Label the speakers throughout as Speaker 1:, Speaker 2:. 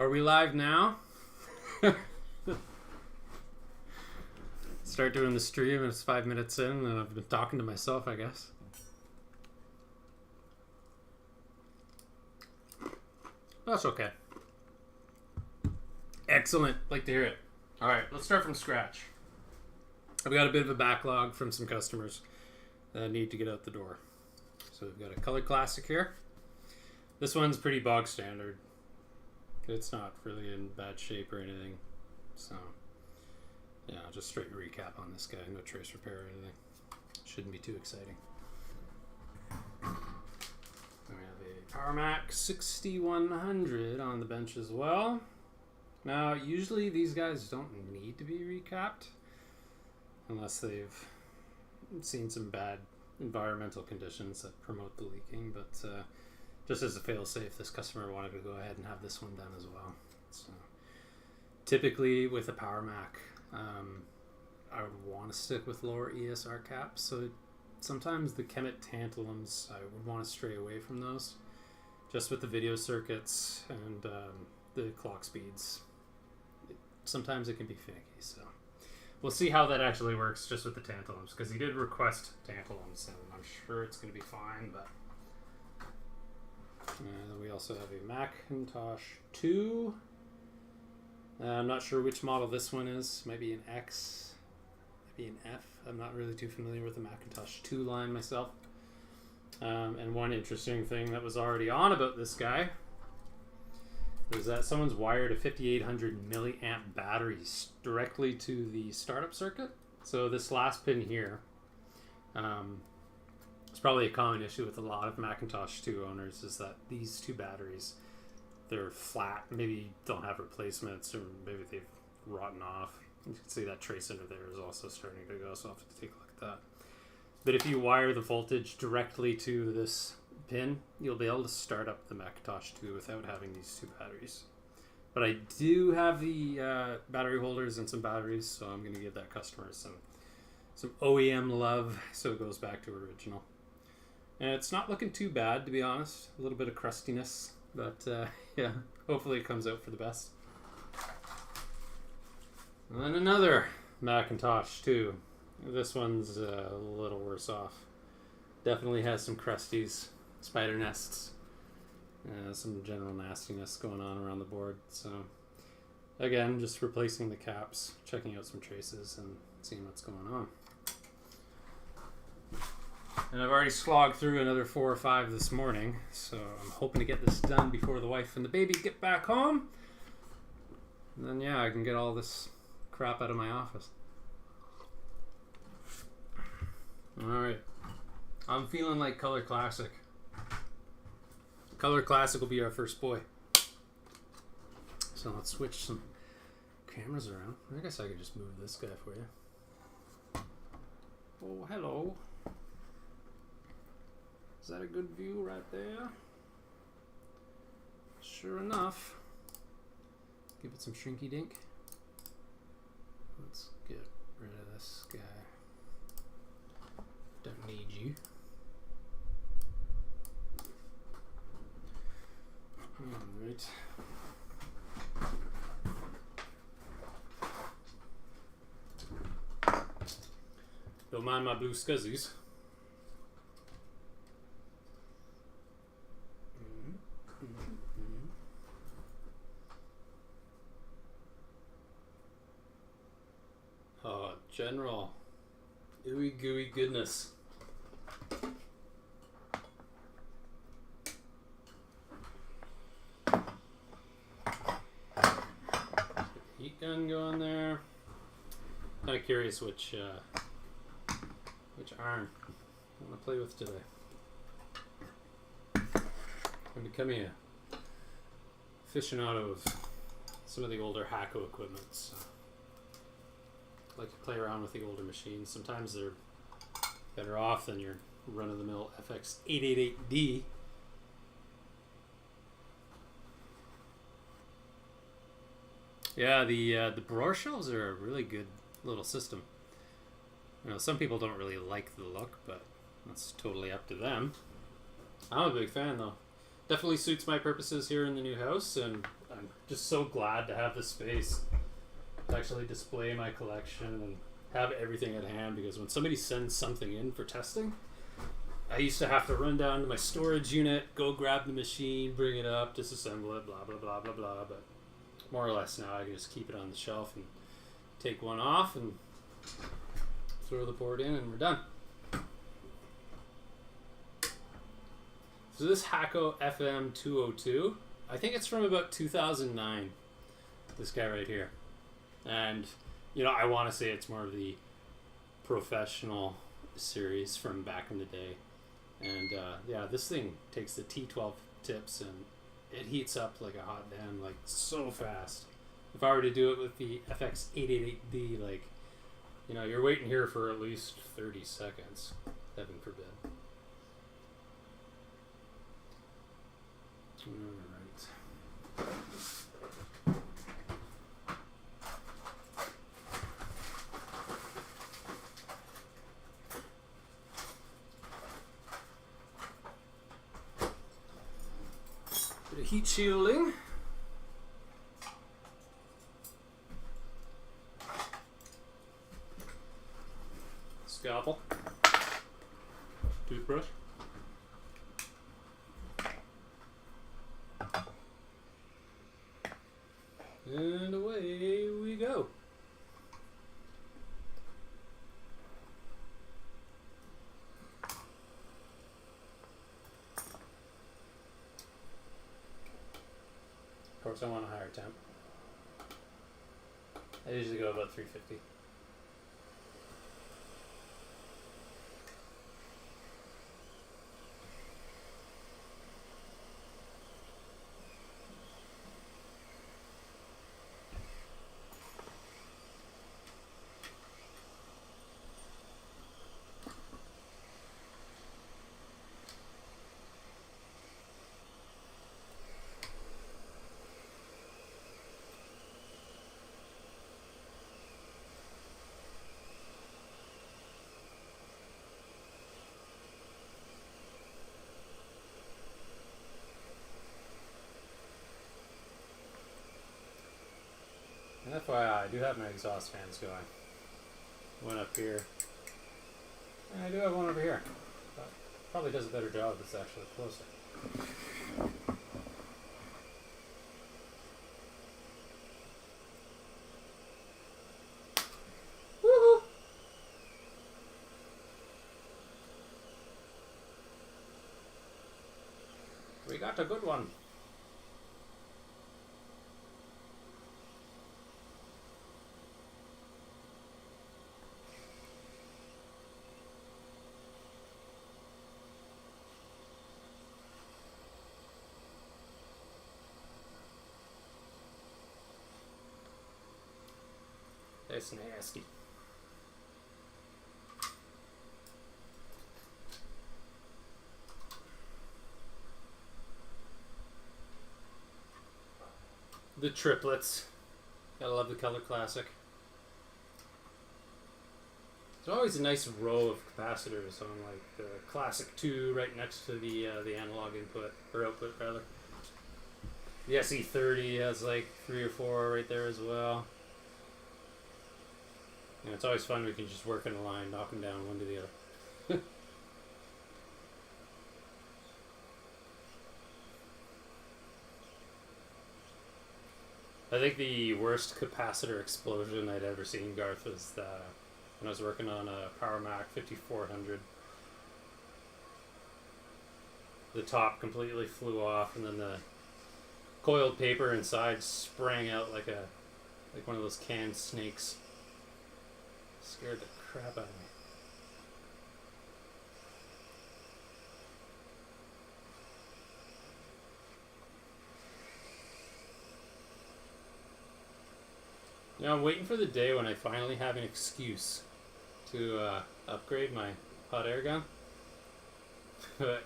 Speaker 1: Are we live now? Start doing the stream. It's 5 minutes in, and I've been talking to myself, I guess. That's okay. Excellent. Like to hear it. All right, let's start from scratch. I've got a bit of a backlog from some customers that need to get out the door. So we've got a Color Classic here. This one's pretty bog standard. It's not really in bad shape or anything. So, yeah, just straight recap on this guy. No trace repair or anything. Shouldn't be too exciting. Then we have a PowerMac 6100 on the bench as well. Now, usually these guys don't need to be recapped unless they've seen some bad environmental conditions that promote the leaking, but just as a fail-safe, this customer wanted to go ahead and have this one done as well. So, typically with a PowerMac, I would want to stick with lower ESR caps. So sometimes the Kemet tantalums, I would want to stray away from those. Just with the video circuits and the clock speeds, sometimes it can be finicky. So we'll see how that actually works just with the tantalums, because he did request tantalums, and I'm sure it's going to be fine. But we also have a Macintosh 2. I'm not sure which model this one is. Maybe an X, maybe an F. I'm not really too familiar with the Macintosh 2 line myself. And one interesting thing that was already on about this guy is that someone's wired a 5800 milliamp batteries directly to the startup circuit. So this last pin here, it's probably a common issue with a lot of Macintosh 2 owners, is that these two batteries, they're flat, maybe don't have replacements, or maybe they've rotten off. You can see that trace under there is also starting to go, so I'll have to take a look at that. But if you wire the voltage directly to this pin, you'll be able to start up the Macintosh 2 without having these two batteries. But I do have the battery holders and some batteries, so I'm going to give that customer some OEM love, so it goes back to original. And it's not looking too bad, to be honest. A little bit of crustiness, but yeah, hopefully it comes out for the best. And then another Macintosh 2. This one's a little worse off. Definitely has some crusties, spider nests, some general nastiness going on around the board. So again, just replacing the caps, checking out some traces, and seeing what's going on. And I've already slogged through another 4 or 5 this morning, so I'm hoping to get this done before the wife and the baby get back home. And then, yeah, I can get all this crap out of my office. Alright. I'm feeling like Color Classic. Color Classic will be our first boy. So let's switch some cameras around. I guess I could just move this guy for you. Oh, hello. Is that a good view right there? Sure enough. Give it some shrinky dink. Let's get rid of this guy. Don't need you. Alright. Don't mind my blue scuzzies. Oh, general. Ooey gooey goodness. Heat gun going there. Kind of curious which iron I want to play with today. I'm becoming a aficionado of some of the older Hacko equipment. So I like to play around with the older machines. Sometimes they're better off than your run-of-the-mill FX888D. Yeah, the Baror shelves are a really good little system. You know, some people don't really like the look, but that's totally up to them. I'm a big fan, though. Definitely suits my purposes here in the new house, and I'm just so glad to have the space to actually display my collection and have everything at hand, because when somebody sends something in for testing, I used to have to run down to my storage unit, go grab the machine, bring it up, disassemble it, blah, blah, blah, blah, blah. But more or less now I can just keep it on the shelf and take one off and throw the board in and we're done. So this Hakko FM 202, I think it's from about 2009, this guy right here. And, you know, I want to say it's more of the professional series from back in the day. And, yeah, this thing takes the T12 tips and it heats up like a hot damn, like, so fast. If I were to do it with the FX888D, like, you know, you're waiting here for at least 30 seconds. Heaven forbid. Alright. Bit of heat shielding. Scalpel. Toothbrush. And away we go. Of course, I want a higher temp. I usually go about 350. FYI, I do have my exhaust fans going. One up here. And I do have one over here. But probably does a better job if it's actually closer. Woohoo! We got a good one. That's nasty. The triplets. Gotta love the color classic. There's always a nice row of capacitors on like the classic 2 right next to the analog input, or output rather. The SE30 has like 3 or 4 right there as well. And it's always fun, we can just work in a line, knock them down one to the other. I think the worst capacitor explosion I'd ever seen, Garth, was when I was working on a Power Mac 5400. The top completely flew off, and then the coiled paper inside sprang out like one of those canned snakes. Scared the crap out of me. Now I'm waiting for the day when I finally have an excuse to upgrade my hot air gun. But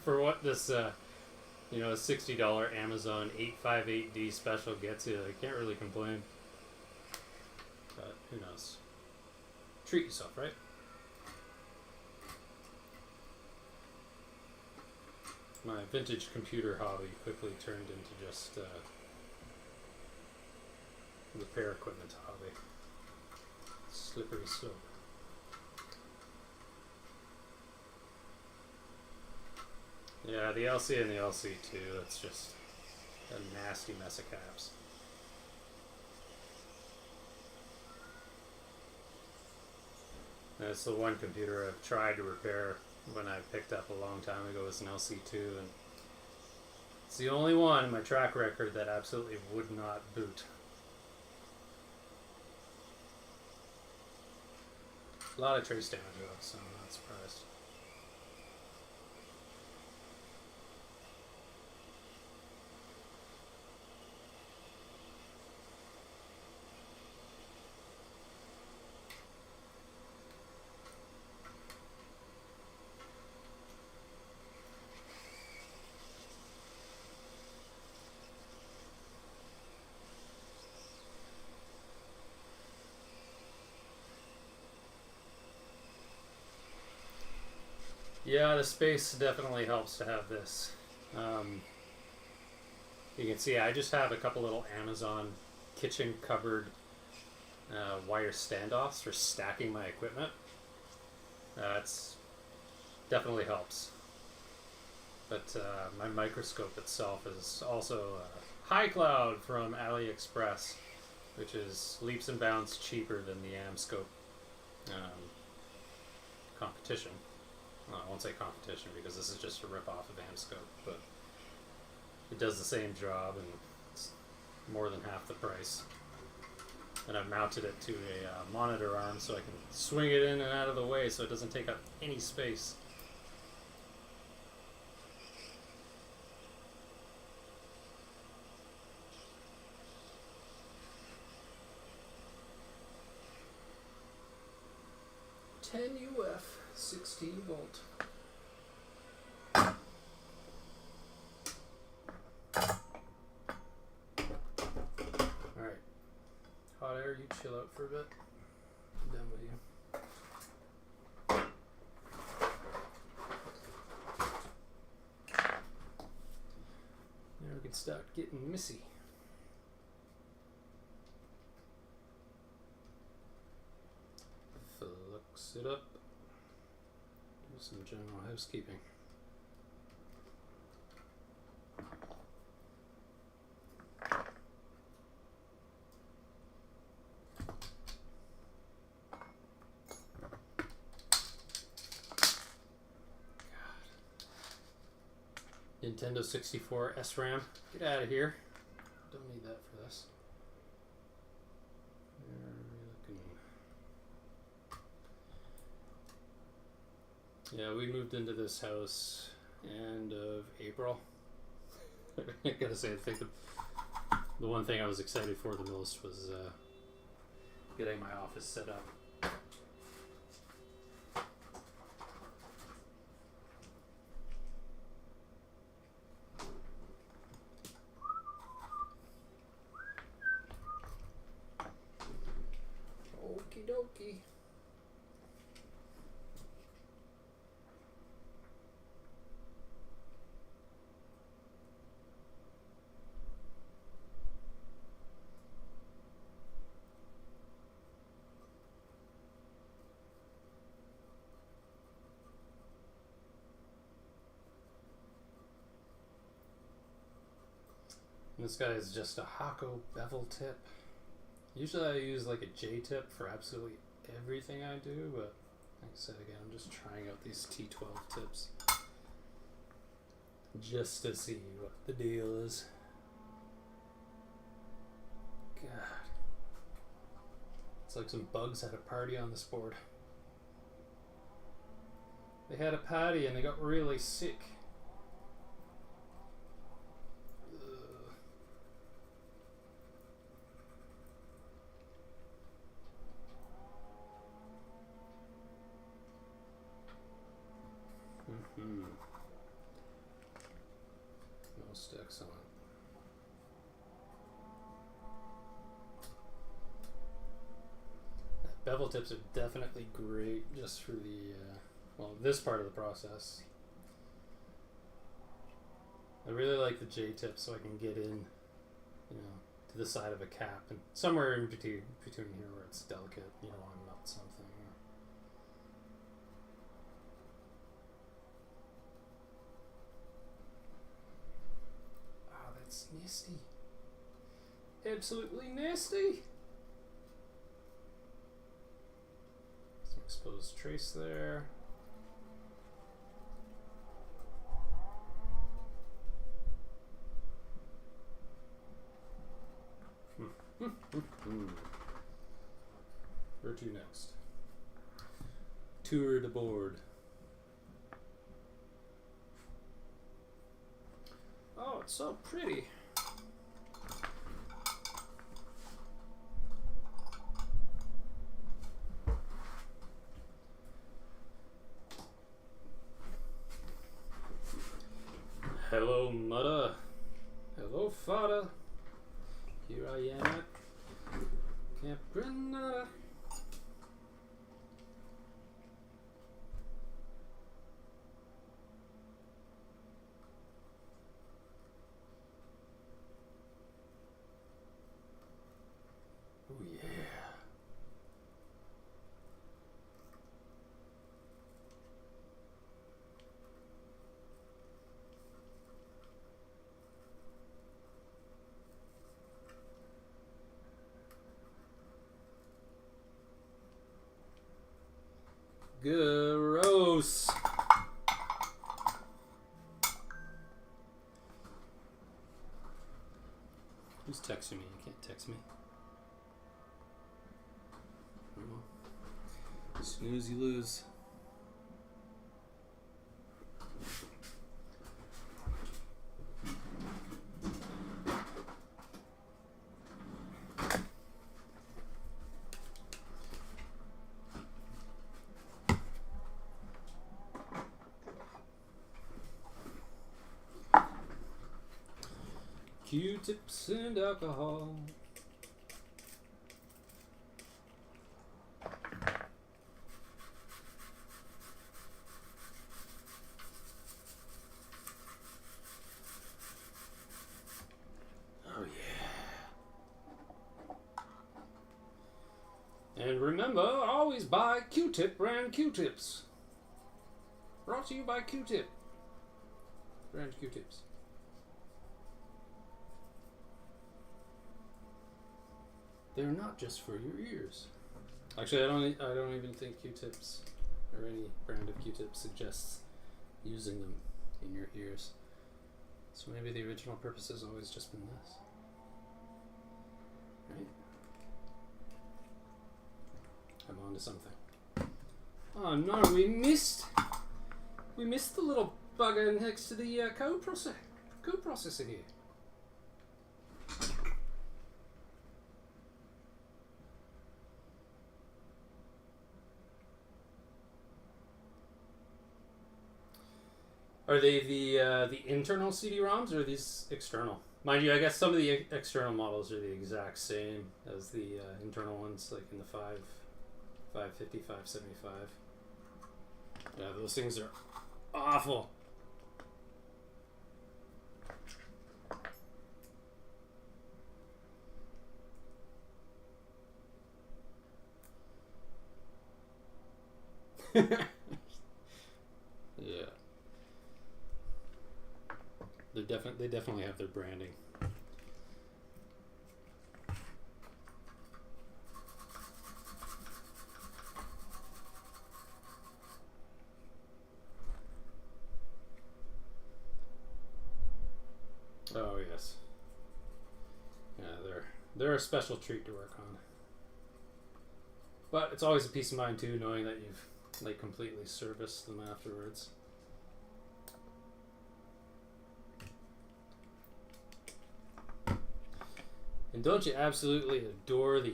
Speaker 1: for what this $60 Amazon 858D special gets you, I can't really complain. But who knows? Treat yourself, right? My vintage computer hobby quickly turned into just repair equipment hobby. Slippery slope. Yeah, the LC and the LC2, that's just a nasty mess of caps. That's the one computer I've tried to repair when I picked up a long time ago was an LC2, and it's the only one in my track record that absolutely would not boot. A lot of trace damage though, so I'm not surprised. Yeah, the space definitely helps to have this. You can see I just have a couple little Amazon kitchen cupboard wire standoffs for stacking my equipment. It's definitely helps. But my microscope itself is also High Cloud from AliExpress, which is leaps and bounds cheaper than the AmScope competition. Well, I won't say competition because this is just a rip-off of AmScope, but it does the same job and it's more than half the price. And I've mounted it to a monitor arm so I can swing it in and out of the way so it doesn't take up any space. UF 16 volt. Alright. Hot air, you chill out for a bit. I'm done with you. Now we can start getting messy. Flux it up. Do some general housekeeping. Nintendo 64 SRAM. Get out of here. Don't need that for this. Yeah, we moved into this house end of April. I gotta say, I think the one thing I was excited for the most was getting my office set up. Okie dokie. This guy is just a Hakko bevel tip. Usually I use like a J tip for absolutely everything I do, but like I said again, I'm just trying out these T12 tips just to see what the deal is. God. It's like some bugs had a party on this board. They had a party and they got really sick. Most excellent. Bevel tips are definitely great just for the, well, this part of the process. I really like the J tip so I can get in, you know, to the side of a cap, and somewhere in between here where it's delicate, you don't want to melt something. Oh, that's nasty. Absolutely nasty. Some exposed trace there. Where to next? Tour the board. Oh, it's so pretty. Hello, mudda. Hello, fada. Here I am at Camp Granada. Oh yeah. Gross. Who's texting me? You can't text me. Snooze, you lose. Q-tips and alcohol. Oh yeah. And remember, always buy Q-tip brand Q-tips. Brought to you by Q-tip brand Q-tips. They're not just for your ears. Actually, I don't even think Q-tips or any brand of Q-tips suggests using them in your ears. So maybe the original purpose has always just been this, right? I'm on to something. Oh no, we missed the little bugger next to the code processor here. Are they the internal CD-ROMs or are these external? Mind you, I guess some of the external models are the exact same as the internal ones, like in the 550, 575. Yeah, those things are awful. Yeah. They definitely have their branding. Oh yes. Yeah, they're a special treat to work on. But it's always a peace of mind too, knowing that you've like completely serviced them afterwards. And don't you absolutely adore the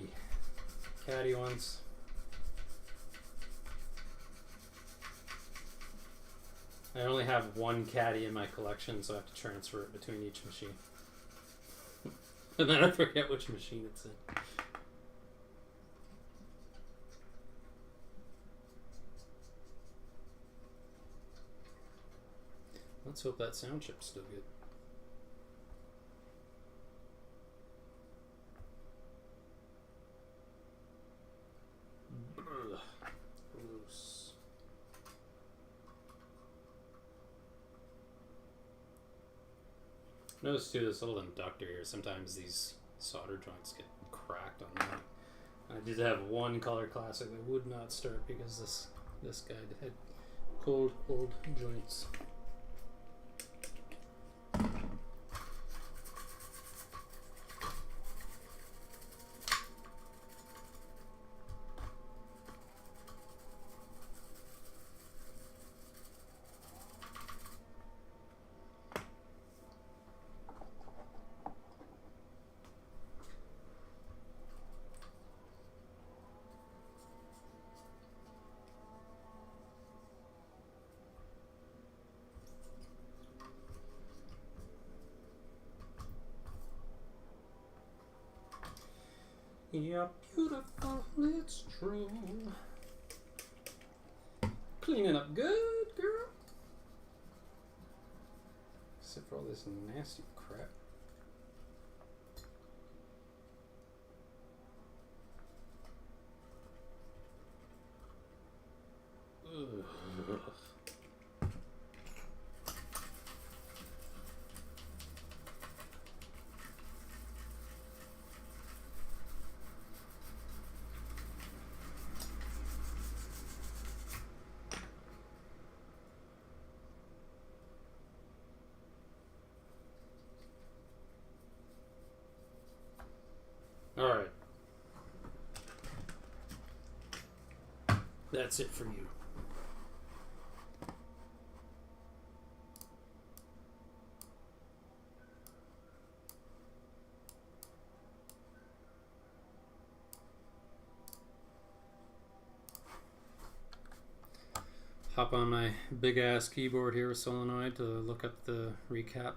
Speaker 1: caddy ones? I only have one caddy in my collection, so I have to transfer it between each machine. And then I forget which machine it's in. Let's hope that sound chip's still good. Notice too this little inductor here. Sometimes these solder joints get cracked on that. I did have one color classic that would not start because this guy had cold old joints. You're beautiful, it's true. Cleaning up good, girl. Except for all this nasty crap. Ugh. All right. That's it for you. Hop on my big ass keyboard here with solenoid to look up the recap.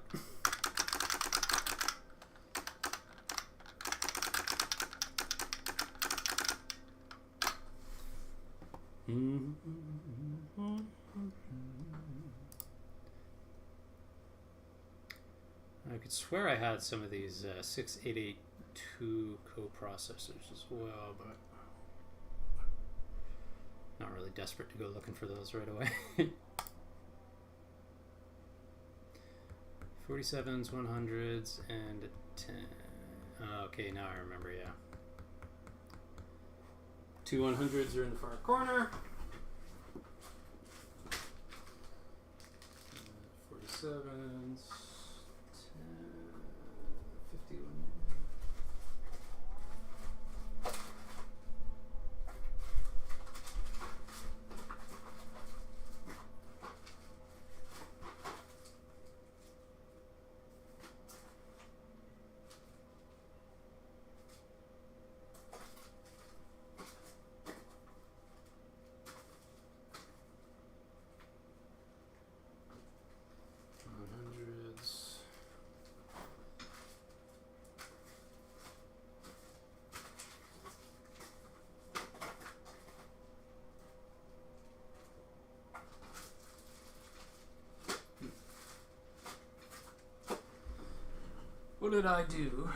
Speaker 1: I could swear I had some of these 6882 coprocessors as well, but not really desperate to go looking for those right away. 47s, 100s, and a 10. Okay, now I remember, yeah. Two 100s are in the far corner. 47s, 51. What did I do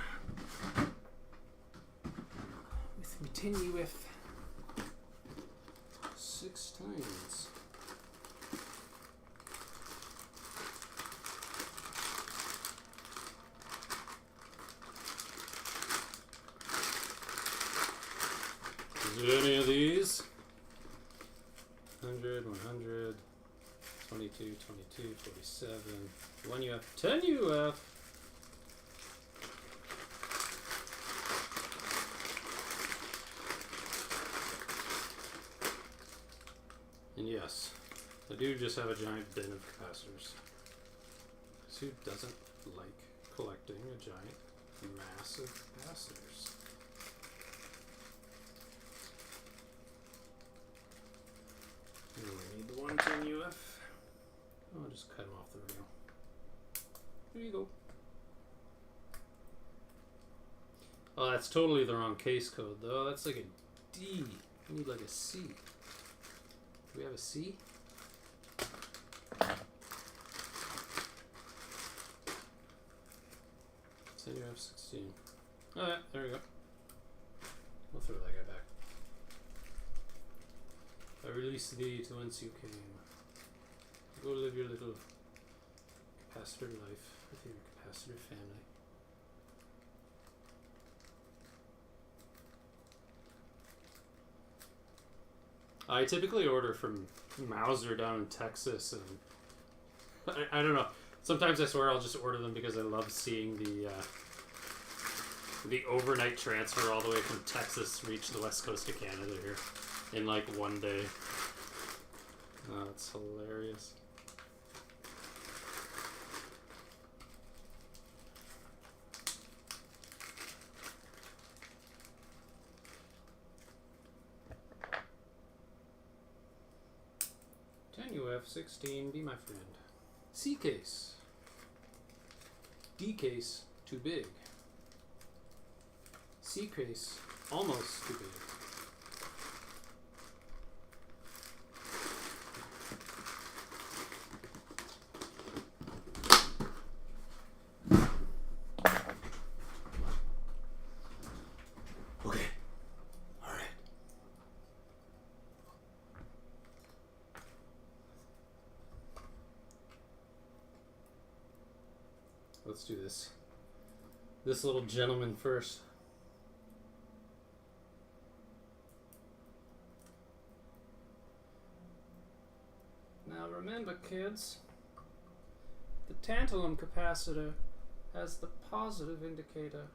Speaker 1: with continue with 6 times? Is it any of these? 100, 100, 22, 22, 47, 1 UF, 10 UF. And yes, I do just have a giant bin of capacitors. Who doesn't like collecting a giant mass of capacitors? And we need the 110 UF. I'll just cut them off the rail. There you go. Oh, that's totally the wrong case code though. That's like a D. I need like a C. Do we have a C? So you have 16. Alright, there we go. We'll throw that guy back. I release thee to whence you came. Go live your little capacitor life with your capacitor family. I typically order from Mauser down in Texas, and I don't know. Sometimes I swear I'll just order them because I love seeing the overnight transfer all the way from Texas reach the west coast of Canada here in like one day. Oh, it's hilarious. UF16, be my friend. C case. D case, too big. C case, almost too big. Okay. All right. Let's do this little gentleman first. Now remember, kids, the tantalum capacitor has the positive indicator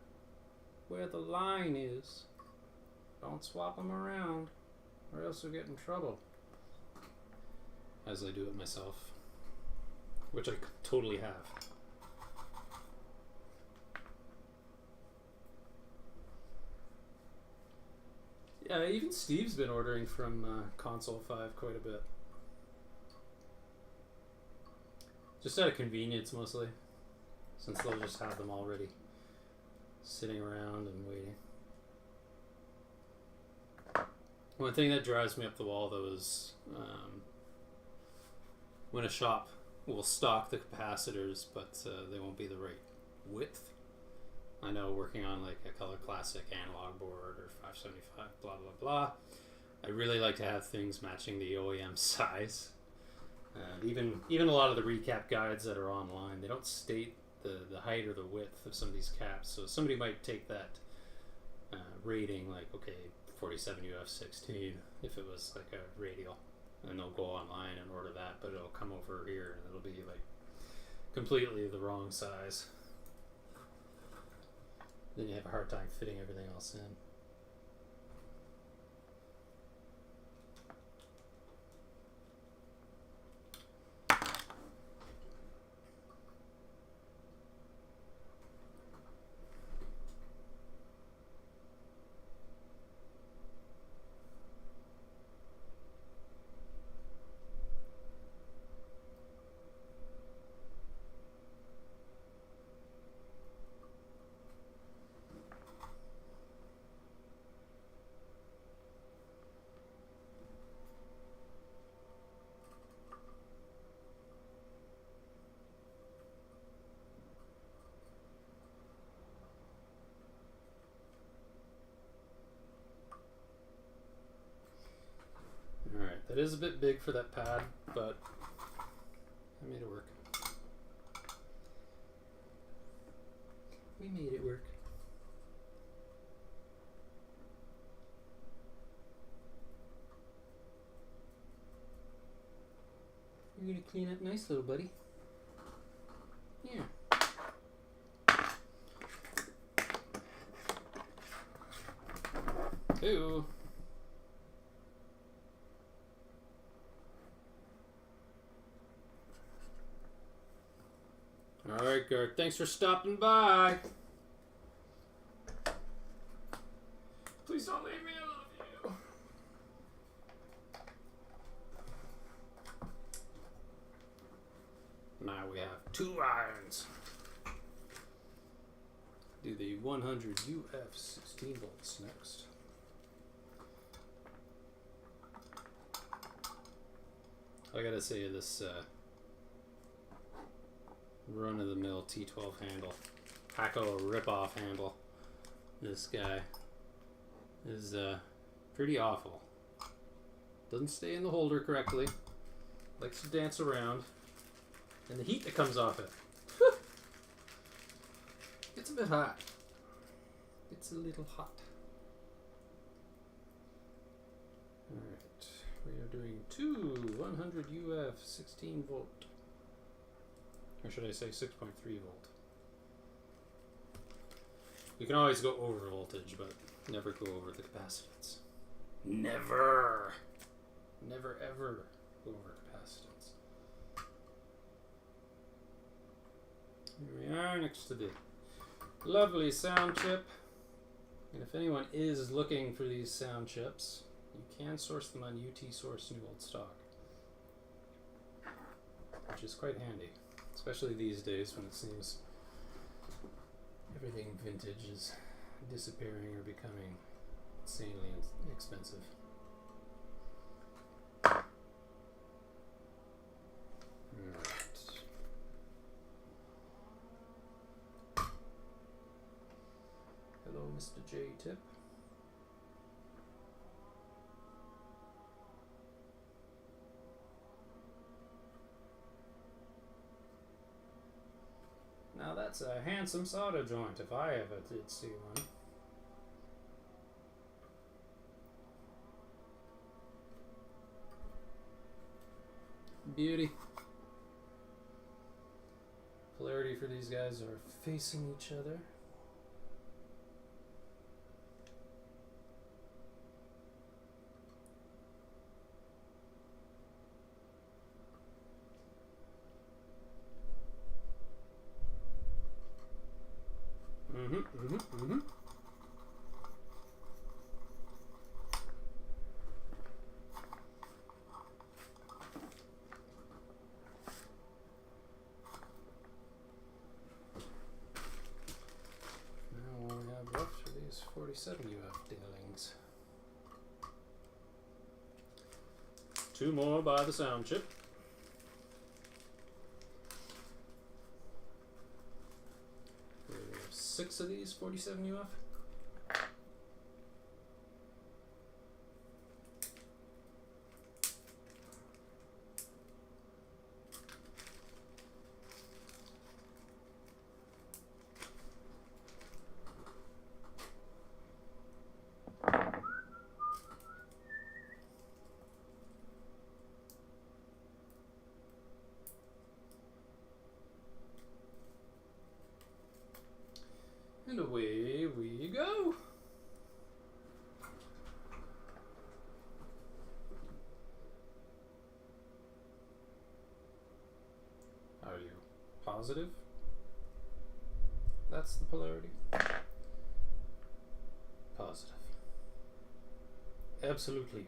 Speaker 1: where the line is. Don't swap them around or else you'll get in trouble. As I do it myself, which I totally have. Yeah, even Steve's been ordering from Console 5 quite a bit. Just out of convenience, mostly. Since they'll just have them already sitting around and waiting. One thing that drives me up the wall, though, is when a shop will stock the capacitors, but they won't be the right width. I know working on like a Color Classic analog board or 575, blah, blah, blah. I really like to have things matching the OEM size. And even a lot of the recap guides that are online, they don't state the height or the width of some of these caps. So somebody might take that rating, like, okay, 47 UF16, if it was like a radial. And they'll go online and order that, but it'll come over here and it'll be like completely the wrong size. Then you have a hard time fitting everything else in. That is a bit big for that pad, but I made it work. We made it work. You're gonna clean up nice, little buddy. Yeah. Ew. Alright, Garth, thanks for stopping by. Please don't leave me, I love you. Now we have 2 irons. Do the 100 UF 16 volts next. I gotta say, this run-of-the-mill T12 handle, Paco rip-off handle, this guy is pretty awful. Doesn't stay in the holder correctly, likes to dance around, and the heat that comes off it It's a bit hot. It's a little hot. Alright, we are doing two 100 UF 16 volt. Or should I say 6.3 volt? You can always go over voltage, but never go over the capacitance. Never! Never ever go over capacitance. Here we are next to the lovely sound chip. And if anyone is looking for these sound chips, you can source them on UT Source New Old Stock, which is quite handy, especially these days when it seems everything vintage is disappearing or becoming insanely expensive. Hello, Mr. J-Tip. Now that's a handsome solder joint if I ever did see one. Beauty. Polarity for these guys are facing each other. Now all we have left are these 47 UF dinglings. Two more by the sound chip. There's 6 of these 47 UF. And away we go. Are you positive? That's the polarity. Positive. Absolutely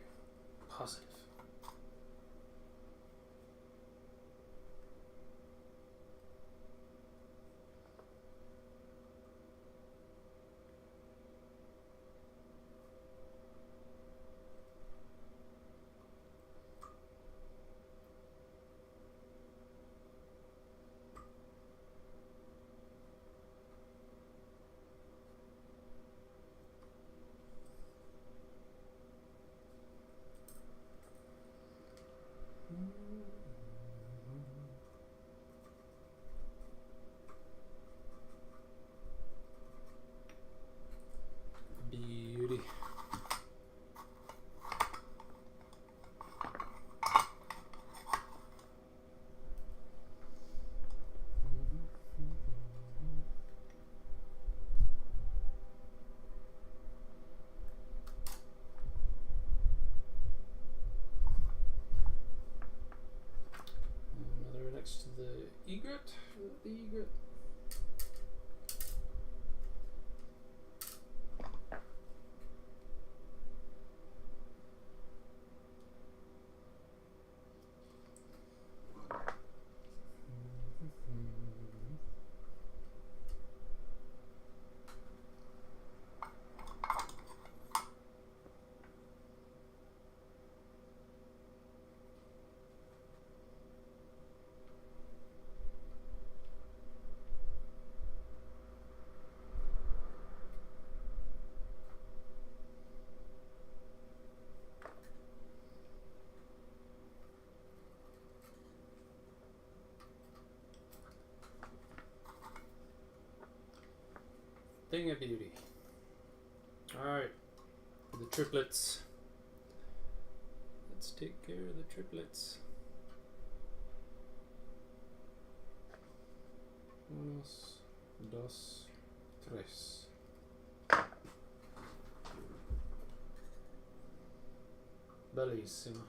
Speaker 1: positive. thing of beauty. Alright, for the triplets. Let's take care of the triplets. Unos, dos, tres. Bellissimo.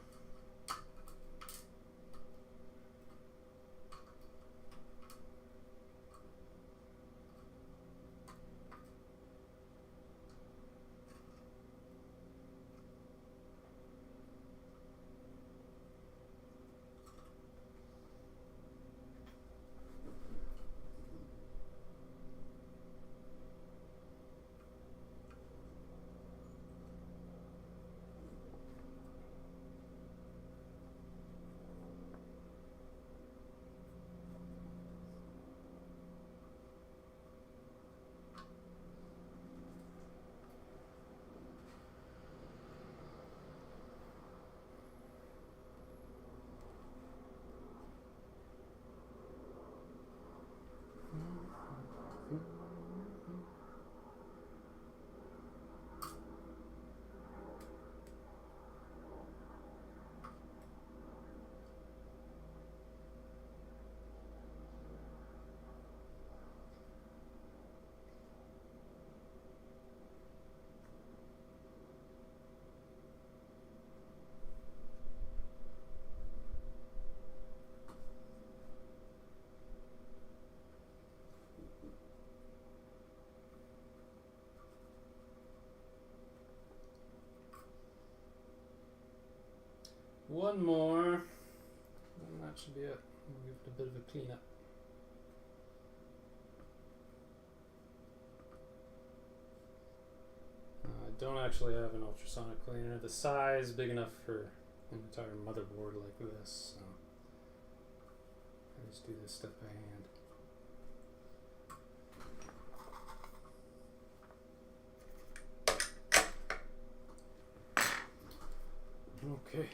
Speaker 1: One more, and that should be it. We'll give it a bit of a cleanup. I don't actually have an ultrasonic cleaner. The size big enough for an entire motherboard like this, so I just do this stuff by hand. Okay.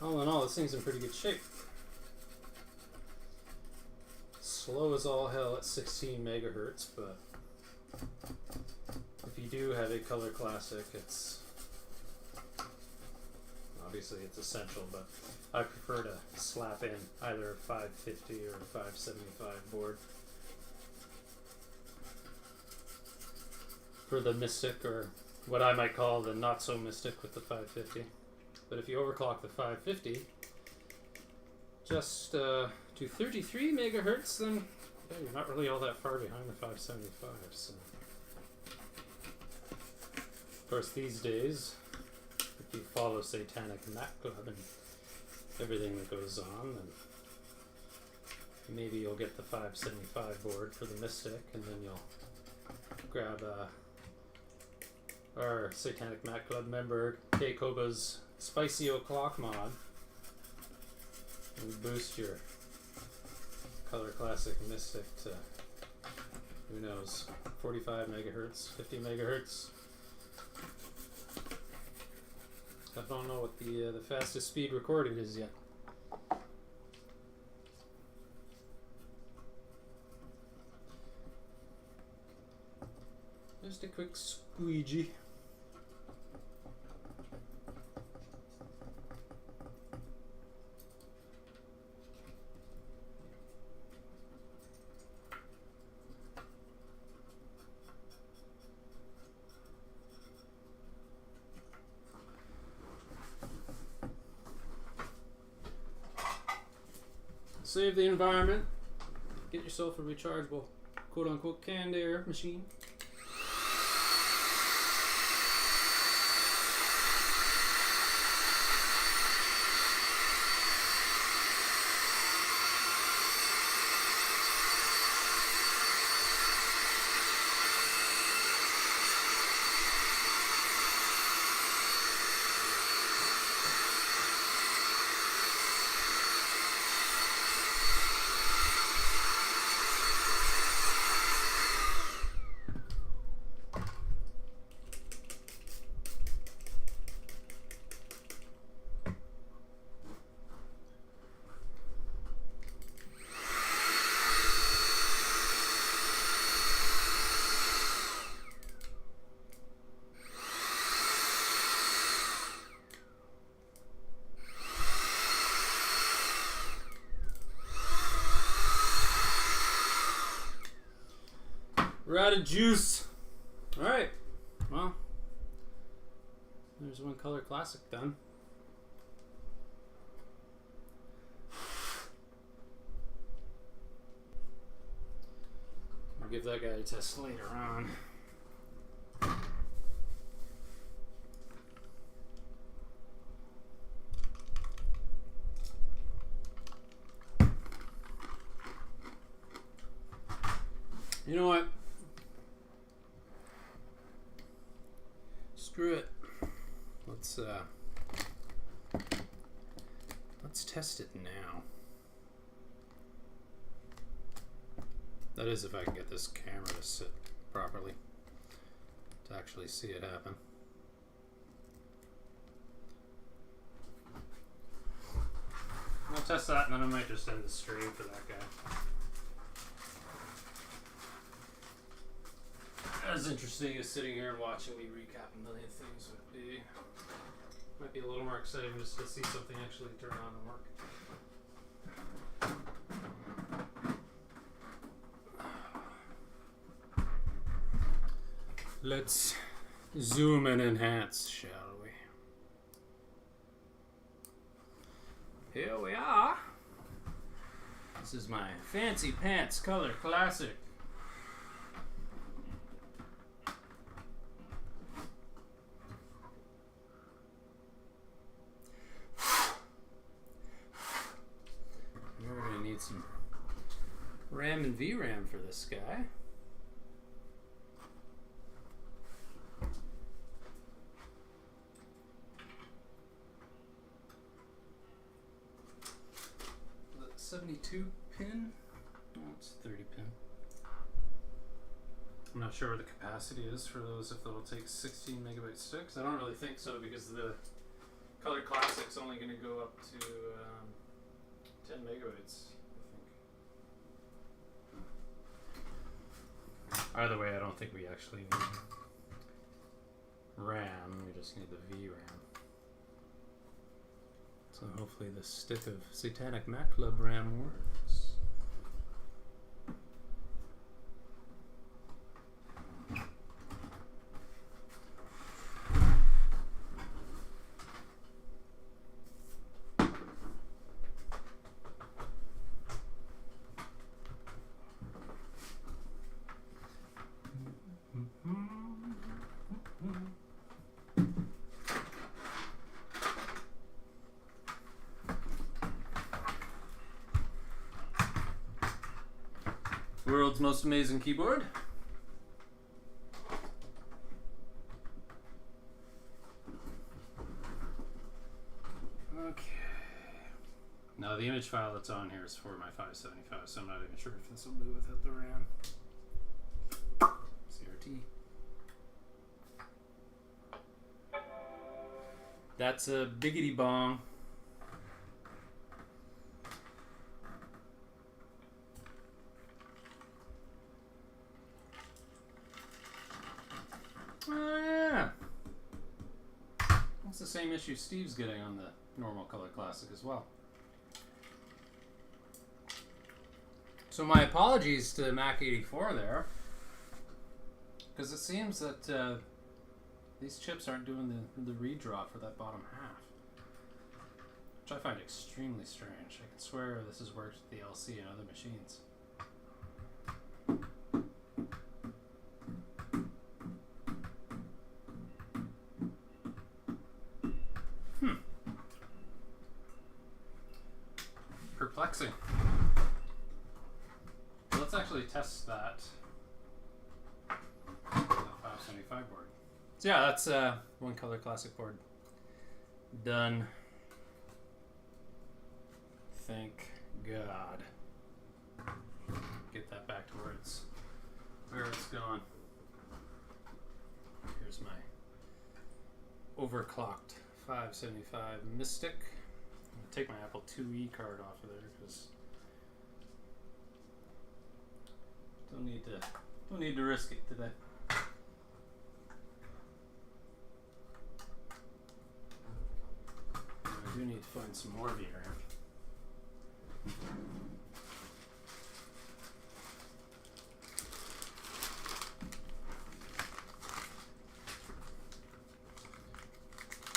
Speaker 1: All in all, this thing's in pretty good shape. Slow as all hell at 16 megahertz, but if you do have a color classic, it's obviously it's essential, but I prefer to slap in either a 550 or a 575 board for the Mystic, or what I might call the not so Mystic with the 550. But if you overclock the 550 just to 33 megahertz, then yeah, you're not really all that far behind the 575. So, of course, these days, if you follow Satanic Mac Club and everything that goes on, then maybe you'll get the 575 board for the Mystic, and then you'll grab our Satanic Mac Club member K Koba's Spicy O'Clock mod and boost your Color Classic Mystic to, who knows, 45 megahertz, 50 megahertz. I don't know what the fastest speed recorded is yet. Just a quick squeegee. Save the environment. Get yourself a rechargeable, quote-unquote, canned air machine. We're out of juice. All right. Well, there's one color classic done. I'll give that guy a test later on. You know what? Screw it. Let's test it now. That is, if I can get this camera to sit properly to actually see it happen. I'll test that, and then I might just end the stream for that guy. As interesting as sitting here and watching me recap a million things would be. Might be a little more exciting just to see something actually turn on and work. Let's zoom and enhance, shall we? Here we are. This is my Fancy Pants Color Classic. Some RAM and VRAM for this guy. The 72 pin? No, it's 30 pin. I'm not sure what the capacity is for those, if they'll take 16 megabyte sticks. I don't really think so, because the Color Classic's only going to go up to 10 megabytes. Either way, I don't think we actually need RAM, we just need the VRAM. So hopefully this stick of Satanic Mac Club RAM works. World's most amazing keyboard. Okay. Now the image file that's on here is for my 575, so I'm not even sure if this will do without the RAM. CRT. That's a biggity bong. Oh yeah, that's the same issue Steve's getting on the normal Color Classic as well. So my apologies to Mac84 there, because it seems that these chips aren't doing the redraw for that bottom half, which I find extremely strange. I can swear this has worked with the LC and other machines. Perplexing. So let's actually test that 575 board. So yeah, that's one Color Classic board done. Thank God. Get that back to where it's gone. Here's my overclocked 575 Mystic. I'm gonna take my Apple IIe card off of there because don't need to risk it today. I do need to find some more VRAM.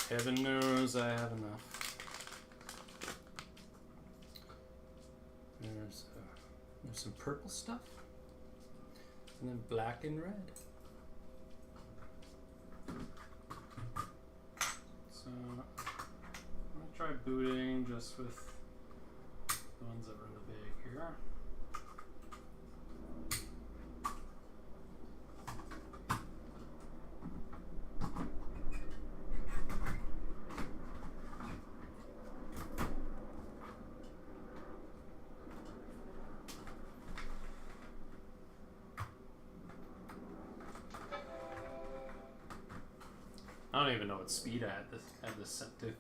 Speaker 1: Heaven knows I have enough. There's some purple stuff, and then black and red. So I'm gonna try booting just with the ones that were in the bag here. I don't even know what speed I had this set to.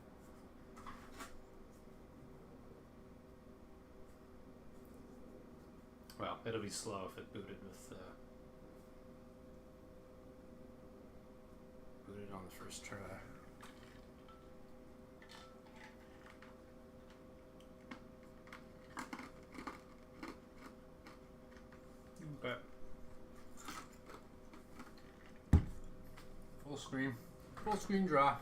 Speaker 1: Well, it'll be slow if it booted with booted on the first try. Okay. Full screen. Full screen draw.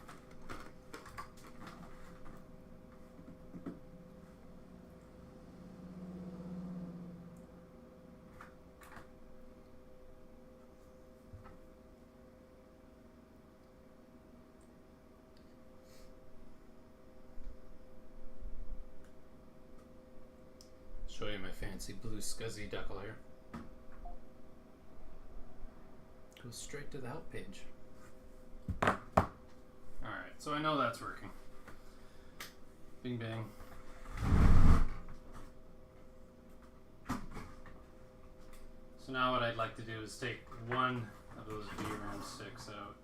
Speaker 1: Show you my fancy blue scuzzy decal here. Goes straight to the help page. Alright, so I know that's working. Bing bang. So now what I'd like to do is take one of those VRAM sticks out.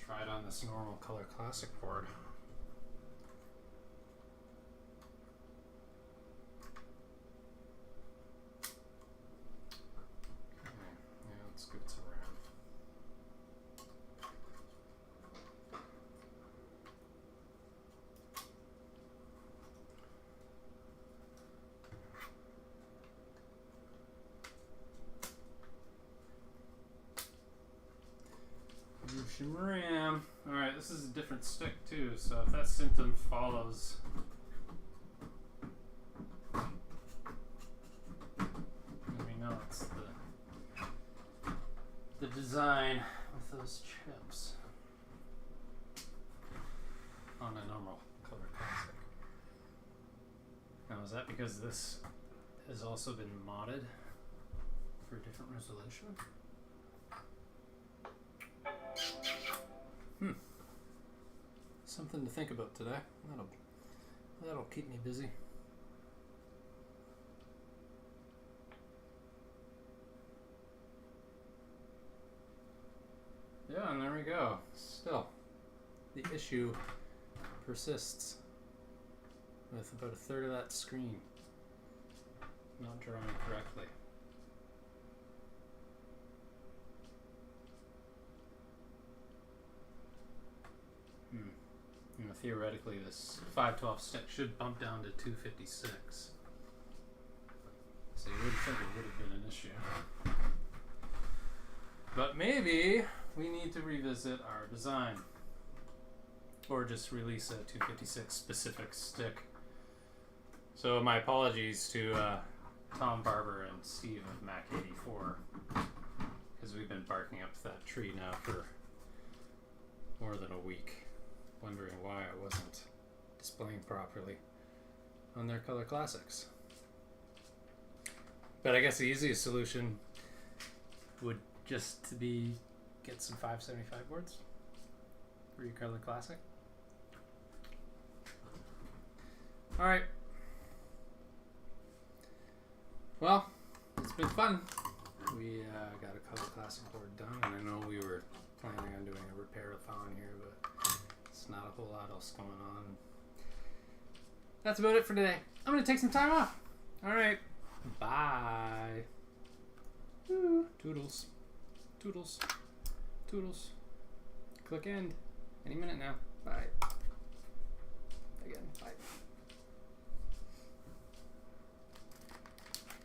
Speaker 1: Try it on this normal Color Classic board. RAM. Alright, this is a different stick too, so if that symptom follows, then we know it's the design with those chips on a normal Color Classic. Now is that because this has also been modded for a different resolution? Something to think about today. That'll keep me busy. Yeah, and there we go. Still, the issue persists with about a third of that screen not drawing correctly. You know, theoretically, this 512 stick should bump down to 256. So you would think it would have been an issue. But maybe we need to revisit our design. Or just release a 256 specific stick. So my apologies to Tom Barber and Steve of Mac 84. Because we've been barking up that tree now for more than a week, wondering why I wasn't displaying properly on their Color Classics. But I guess the easiest solution would just be get some 575 boards for your Color Classic. Alright. Well, it's been fun. We got a Color Classic board done, and I know we were planning on doing a repair-a-thon here, but it's not a whole lot else going on. That's about it for today. I'm going to take some time off. Alright. Bye. Woo. Toodles. Toodles. Toodles. Click end. Any minute now. Bye. Again. Bye.